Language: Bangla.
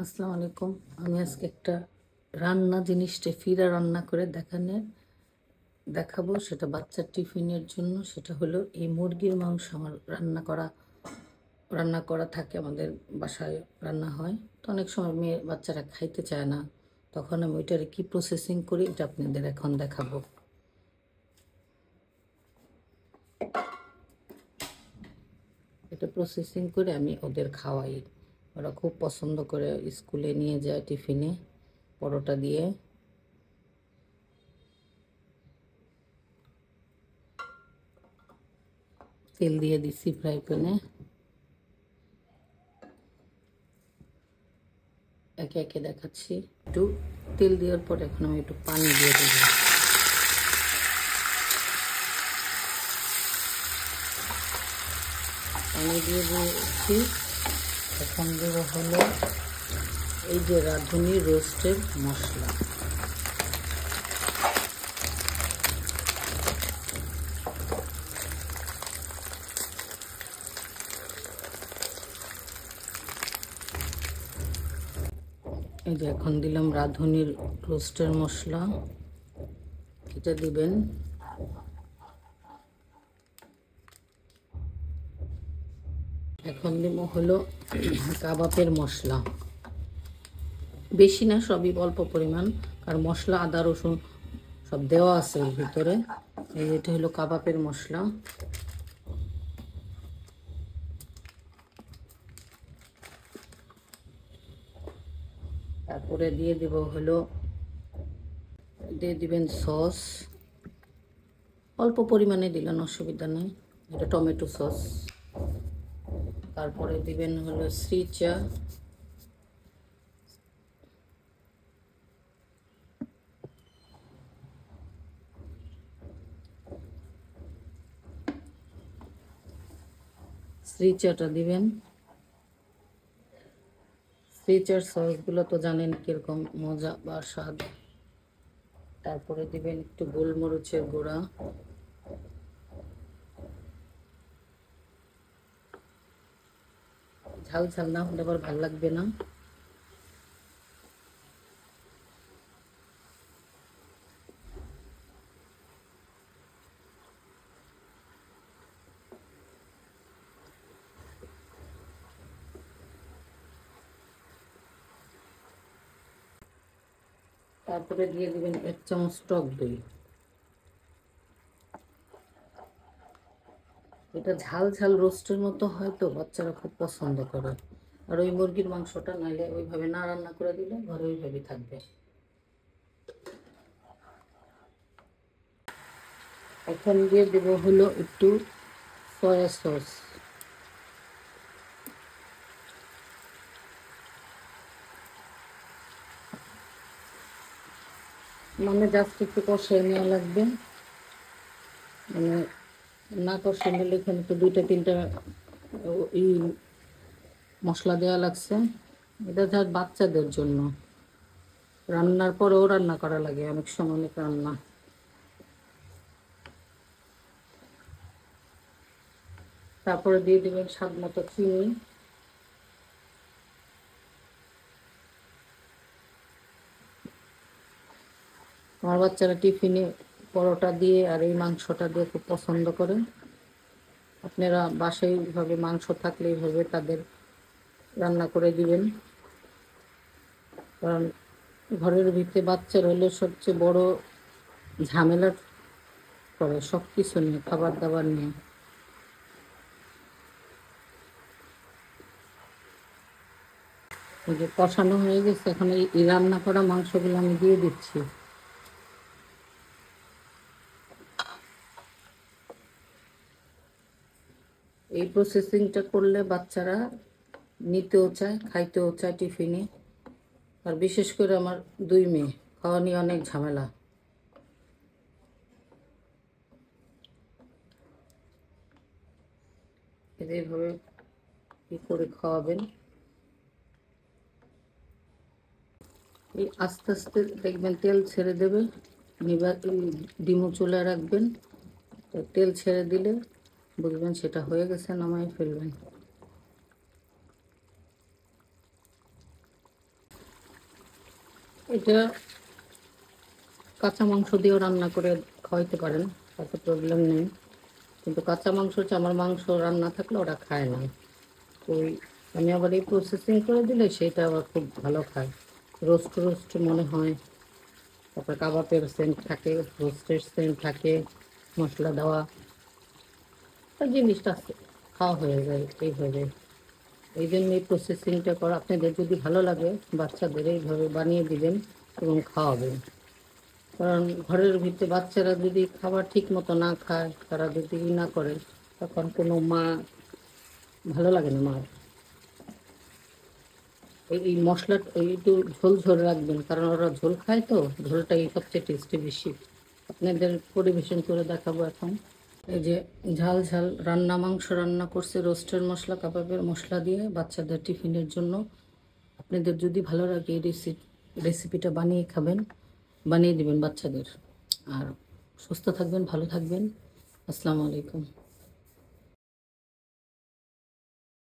আসসালামু আলাইকুম। আমি আজকে একটা রান্না জিনিসটা ফিরা রান্না করে দেখাবো, সেটা বাচ্চার টিফিনের জন্য। সেটা হলো এই মুরগির মাংস। আমার রান্না করা থাকে, আমাদের বাসায় রান্না হয়। তো অনেক সময় বাচ্চারা খাইতে চায় না, তখন আমি ওইটারে কি প্রসেসিং করি এটা আপনাদের এখন দেখাবো। এটা প্রসেসিং করে আমি ওদের খাওয়াই। ওরা খুব পছন্দ করে, স্কুলে নিয়ে যায় টিফিনে পরোটা দিয়ে। তেল দিয়ে দিচ্ছি ফ্রাই প্যানে। একে একে দেখাচ্ছি। একটু তেল দেওয়ার পর এখন আমি একটু পানি দিয়ে দেব। পানি দিয়ে দিয়েছি। এখন দেব হলো এই যে রাঁধুনি রোস্টের মশলা। এই যে এখন দিলাম রাঁধুনির রোস্টের মশলা, এটা দিবেন। এখন দেব হলো কাবাবের মশলা, বেশি না, সবই অল্প পরিমাণ, কারণ মশলা আদা রসুন সব দেওয়া আছে এর ভিতরে। এটা হলো কাবাবের মশলা। তারপরে দিয়ে দেব হলো, দিয়ে দিবেন সস, অল্প পরিমাণে দিলেন অসুবিধা নেই, এটা টমেটো সস। তারপরে দিবেন হলো শ্রীচা, শ্রীচাটা দিবেন। শ্রীচার সসগুলো তো জানেন কিরকম মজা বা স্বাদ। তারপরে দিবেন একটু গোলমরিচের গুঁড়া, ঝাল ঝাল না হলে আবার ভাল লাগবে না। তারপরে দিয়ে দিবেন 1 চামচ টক দই। এটা ঝাল ঝাল রোস্টের মতো হয়, তো বাচ্চারা খুব পছন্দ করে। আর ওই মুরগির মাংসটা নাইলে ওইভাবে না রান্না করে দিলে ঘরে ওইভাবেই থাকবে। এখন দিয়ে দেব হলো একটু সয়া সস। মানে জাস্ট একটু কষিয়ে নেওয়া লাগবে, মানে না কষিয়ে নিলে এখানে তো 2-3টা এই মশলা দেওয়া লাগছে। এটা যা বাচ্চাদের জন্য, রান্নার পরেও রান্না করা লাগে অনেক সময়, অনেক রান্না। তারপরে দিয়ে দেবেন স্বাদ মতো চিনি। আমার বাচ্চারা টিফিনে পরোটা দিয়ে আর এই মাংসটা দিয়ে খুব পছন্দ করে। আপনারা বাসায় এইভাবে মাংস থাকলে এইভাবে তাদের রান্না করে দিবেন, কারণ ঘরের ভিতরে বাচ্চার হলো সবচেয়ে বড় ঝামেলা করে সব কিছু নিয়ে, খাবার দাবার নিয়ে। এই যে কষানো হয়ে গেছে, এখন এই রান্না করা মাংসগুলো আমি দিয়ে দিচ্ছি। এই প্রসেসিংটা করলে বাচ্চারা নিতেও চায়, খাইতেও চায় টিফিনে। আর বিশেষ করে আমার 2 মেয়ে, খাওয়া নিয়ে অনেক ঝামেলা। এইভাবে কি করে খাওয়াবেন, এই আস্তে আস্তে দেখবেন তেল ছেড়ে দেবে। নিবার ডিমও চুলে রাখবেন, তেল ছেড়ে দিলে বুঝবেন সেটা হয়ে গেছে, নামাই ফেলবেন। এটা কাঁচা মাংস দিয়েও রান্না করে খাওয়াইতে পারেন, তাতে প্রবলেম নেই। কিন্তু কাঁচা মাংস হচ্ছে, আমার মাংস রান্না থাকলে ওরা খায় না। ওই আমি আবার এই প্রসেসিং করে দিলে সেটা আবার খুব ভালো খায়। রোস্ট রোস্ট মনে হয়, তারপর কাবাবের সেন্ট থাকে, রোস্টের সেন্ট থাকে, মশলা দেওয়া জিনিসটা খাওয়া হয়ে যায়, এই হয়ে যায়। এই জন্য এই প্রসেসিংটা করা, আপনাদের যদি ভালো লাগে বাচ্চাদের এইভাবে বানিয়ে দিবেন এবং খাওয়াবেন। কারণ ঘরের ভিতরে বাচ্চারা যদি খাবার ঠিক মতো না খায়, তারা যদি না করে, তখন কোনো মা ভালো লাগে না মার। এই মশলা একটু ঝোল ঝোল রাখবেন, কারণ ওরা ঝোল খায় তো, ঝোলটাই সবচেয়ে টেস্টি বেশি। আপনাদের পরিবেশন করে দেখাবো এখন। এই যে ঝাল ঝাল রান্না, মাংস রান্না করছে রোস্টের মশলা, কাবাবের মশলা দিয়ে বাচ্চাদের টিফিনের জন্য। আপনাদের যদি ভালো লাগে এই রেসিপিটা বানিয়ে খাবেন, বানিয়ে দিবেন বাচ্চাদের। আর সুস্থ থাকবেন, ভালো থাকবেন। আসসালামু আলাইকুম।